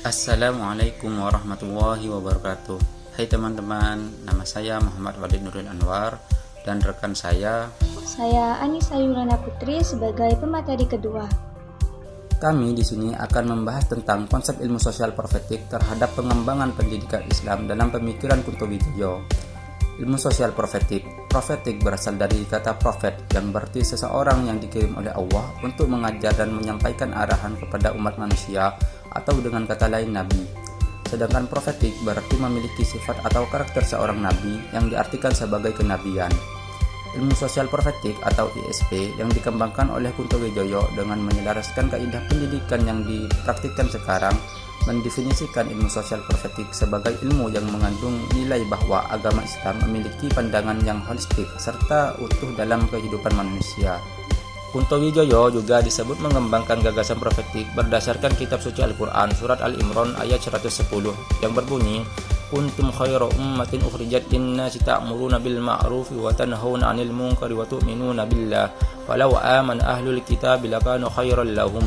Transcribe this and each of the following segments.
Assalamualaikum warahmatullahi wabarakatuh. Hai teman-teman, nama saya Muhammad Walid Nuril Anwar dan rekan Saya Anissa Yulana Putri sebagai pemateri kedua. kami di sini akan membahas tentang konsep ilmu sosial profetik terhadap pengembangan pendidikan Islam dalam pemikiran Kuntowijoyo. Ilmu sosial profetik. Profetik berasal dari kata profet yang berarti seseorang yang dikirim oleh Allah untuk mengajar dan menyampaikan arahan kepada umat manusia, atau dengan kata lain nabi. Sedangkan profetik berarti memiliki sifat atau karakter seorang nabi yang diartikan sebagai kenabian. Ilmu sosial profetik atau ISP yang dikembangkan oleh Kuntowijoyo dengan menyelaraskan kaidah pendidikan yang dipraktikkan sekarang mendefinisikan ilmu sosial profetik sebagai ilmu yang mengandung nilai bahwa agama Islam memiliki pandangan yang holistik serta utuh dalam kehidupan manusia. Kuntowijoyo juga disebut mengembangkan gagasan profetik berdasarkan kitab suci Al-Quran surat Al-Imran ayat 110 yang berbunyi, Kuntum khaira ummatin ukhrijat linnasi ta'muruna bil ma'rufi wa tanhauna 'anil munkari wa tu'minuna billah walau amana ahlul kitabi lakana khairan lahum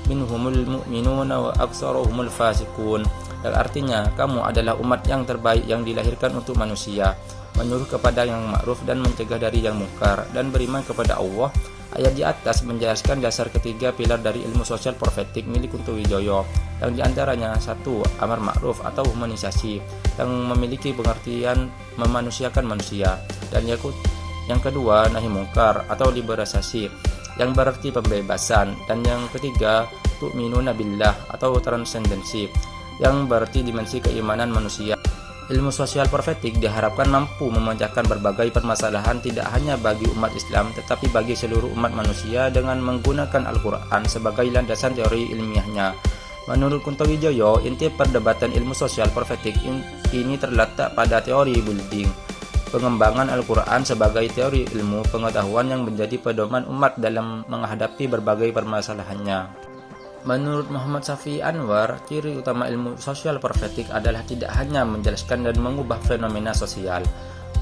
minhumul mu'minuna wa aktsaruhumul fasiqun. Yang artinya, kamu adalah umat yang terbaik yang dilahirkan untuk manusia, menyuruh kepada yang ma'ruf dan mencegah dari yang mungkar, dan beriman kepada Allah. Ayat di atas menjelaskan dasar ketiga pilar dari ilmu sosial profetik milik Kuntowijoyo, yang diantaranya 1. Amar ma'ruf atau humanisasi, yang memiliki pengertian memanusiakan manusia, dan yang kedua nahi mungkar atau liberalisasi, yang berarti pembebasan, dan yang ketiga tu'minuna billah atau transendensi, yang berarti dimensi keimanan manusia. Ilmu sosial profetik diharapkan mampu memecahkan berbagai permasalahan tidak hanya bagi umat Islam tetapi bagi seluruh umat manusia dengan menggunakan Al-Quran sebagai landasan teori ilmiahnya. Menurut Kuntowijoyo, inti perdebatan ilmu sosial profetik ini terletak pada teori building, pengembangan Al-Quran sebagai teori ilmu pengetahuan yang menjadi pedoman umat dalam menghadapi berbagai permasalahannya. Menurut Muhammad Shafi'i Anwar, ciri utama ilmu sosial profetik adalah tidak hanya menjelaskan dan mengubah fenomena sosial,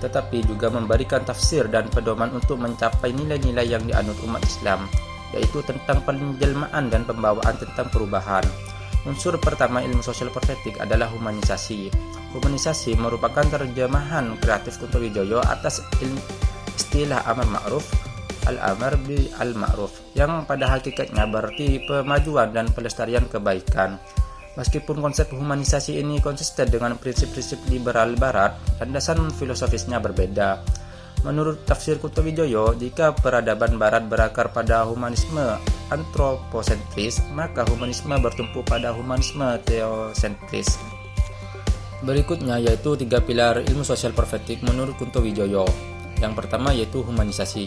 tetapi juga memberikan tafsir dan pedoman untuk mencapai nilai-nilai yang dianut umat Islam, yaitu tentang penjelmaan dan pembawaan tentang perubahan. Unsur pertama ilmu sosial profetik adalah humanisasi. Humanisasi merupakan terjemahan kreatif Kuntowijoyo atas istilah amar ma'ruf, al-amar bil al-ma'ruf, yang pada hakikatnya berarti pemajuan dan pelestarian kebaikan. Meskipun konsep humanisasi ini konsisten dengan prinsip-prinsip liberal barat, landasan filosofisnya berbeda. Menurut tafsir Kuntowijoyo, jika peradaban barat berakar pada humanisme antroposentris, maka humanisme bertumpu pada humanisme teosentris. Berikutnya yaitu 3 pilar ilmu sosial profetik menurut Kuntowijoyo. Yang pertama yaitu humanisasi.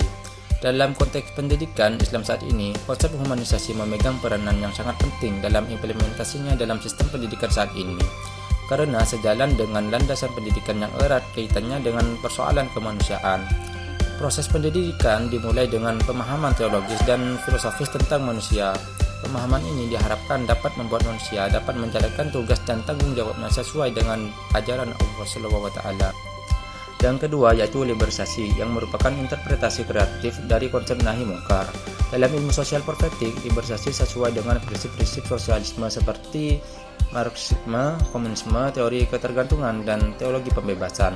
Dalam konteks pendidikan Islam saat ini, konsep humanisasi memegang peranan yang sangat penting dalam implementasinya dalam sistem pendidikan saat ini, karena sejalan dengan landasan pendidikan yang erat kaitannya dengan persoalan kemanusiaan. Proses pendidikan dimulai dengan pemahaman teologis dan filosofis tentang manusia. Pemahaman ini diharapkan dapat membuat manusia dapat menjalankan tugas dan tanggung jawabnya sesuai dengan ajaran Allah SWT. Yang kedua yaitu liberalisasi, yang merupakan interpretasi kreatif dari konsep nahi mungkar. Dalam ilmu sosial profetik, liberalisasi sesuai dengan prinsip-prinsip sosialisme seperti Marxisme, komunisme, teori ketergantungan, dan teologi pembebasan.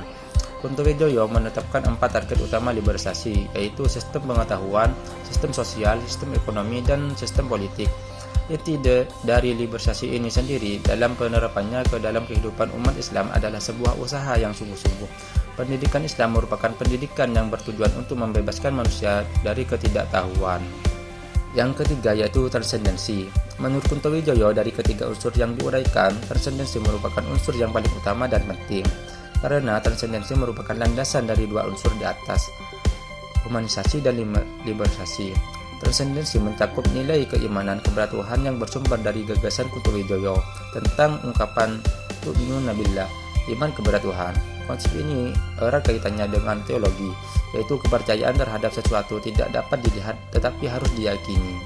Kuntowijoyo menetapkan 4 target utama liberalisasi, yaitu sistem pengetahuan, sistem sosial, sistem ekonomi, dan sistem politik. Inti dari liberalisasi ini sendiri dalam penerapannya ke dalam kehidupan umat Islam adalah sebuah usaha yang sungguh-sungguh. Pendidikan Islam merupakan pendidikan yang bertujuan untuk membebaskan manusia dari ketidaktahuan. Yang ketiga yaitu transendensi. Menurut Kuntowijoyo, dari ketiga unsur yang diuraikan, transendensi merupakan unsur yang paling utama dan penting, karena transendensi merupakan landasan dari 2 unsur di atas, humanisasi dan liberalisasi. Transendensi mencakup nilai keimanan kepada Tuhan yang bersumber dari gagasan Kuntowijoyo tentang ungkapan tu'minuna billah, iman kepada Tuhan. Konsep ini erat kaitannya dengan teologi, yaitu kepercayaan terhadap sesuatu tidak dapat dilihat tetapi harus diyakini.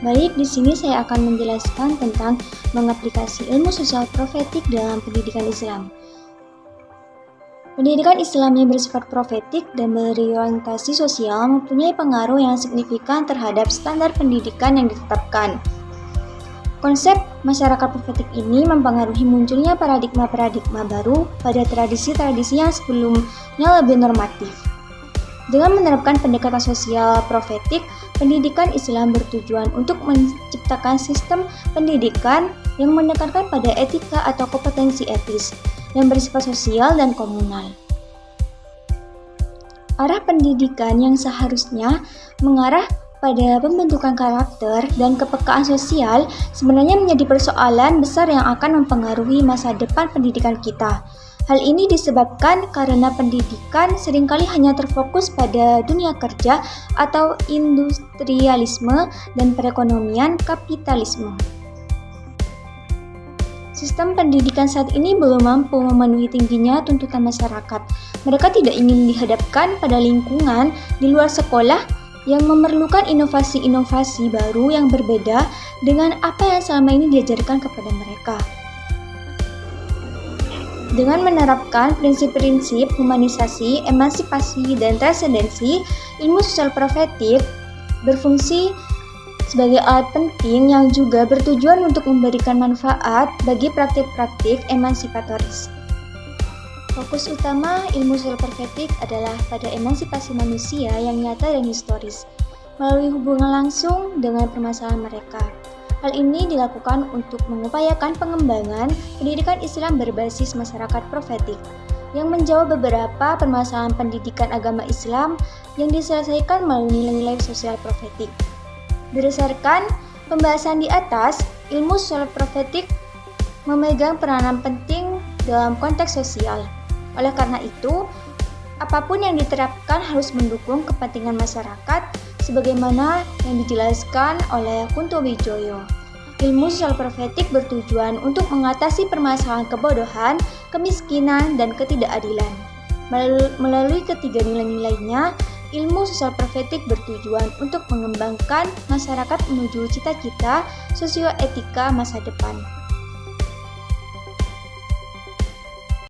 Baik, di sini saya akan menjelaskan tentang mengaplikasi ilmu sosial profetik dalam pendidikan Islam. Pendidikan Islam yang bersifat profetik dan berorientasi sosial mempunyai pengaruh yang signifikan terhadap standar pendidikan yang ditetapkan. Konsep masyarakat profetik ini mempengaruhi munculnya paradigma-paradigma baru pada tradisi-tradisi yang sebelumnya lebih normatif. Dengan menerapkan pendekatan sosial profetik, pendidikan Islam bertujuan untuk menciptakan sistem pendidikan yang menekankan pada etika atau kompetensi etis yang bersifat sosial dan komunal. Arah pendidikan yang seharusnya mengarah pada pembentukan karakter dan kepekaan sosial sebenarnya menjadi persoalan besar yang akan mempengaruhi masa depan pendidikan kita. Hal ini disebabkan karena pendidikan seringkali hanya terfokus pada dunia kerja atau industrialisme dan perekonomian kapitalisme. Sistem pendidikan saat ini belum mampu memenuhi tingginya tuntutan masyarakat. Mereka tidak ingin dihadapkan pada lingkungan di luar sekolah yang memerlukan inovasi-inovasi baru yang berbeda dengan apa yang selama ini diajarkan kepada mereka. Dengan menerapkan prinsip-prinsip humanisasi, emansipasi, dan transendensi, ilmu sosial profetik berfungsi sebagai alat penting yang juga bertujuan untuk memberikan manfaat bagi praktik-praktik emansipatoris. Fokus utama ilmu sosial profetik adalah pada emansipasi manusia yang nyata dan historis, melalui hubungan langsung dengan permasalahan mereka. Hal ini dilakukan untuk mengupayakan pengembangan pendidikan Islam berbasis masyarakat profetik, yang menjawab beberapa permasalahan pendidikan agama Islam yang diselesaikan melalui nilai-nilai sosial profetik. Berdasarkan pembahasan di atas, ilmu sosial profetik memegang peranan penting dalam konteks sosial. Oleh karena itu, apapun yang diterapkan harus mendukung kepentingan masyarakat sebagaimana yang dijelaskan oleh Kunto Wijoyo. Ilmu sosial profetik bertujuan untuk mengatasi permasalahan kebodohan, kemiskinan, dan ketidakadilan. Melalui ketiga nilai-nilainya, ilmu sosial profetik bertujuan untuk mengembangkan masyarakat menuju cita-cita sosioetika masa depan.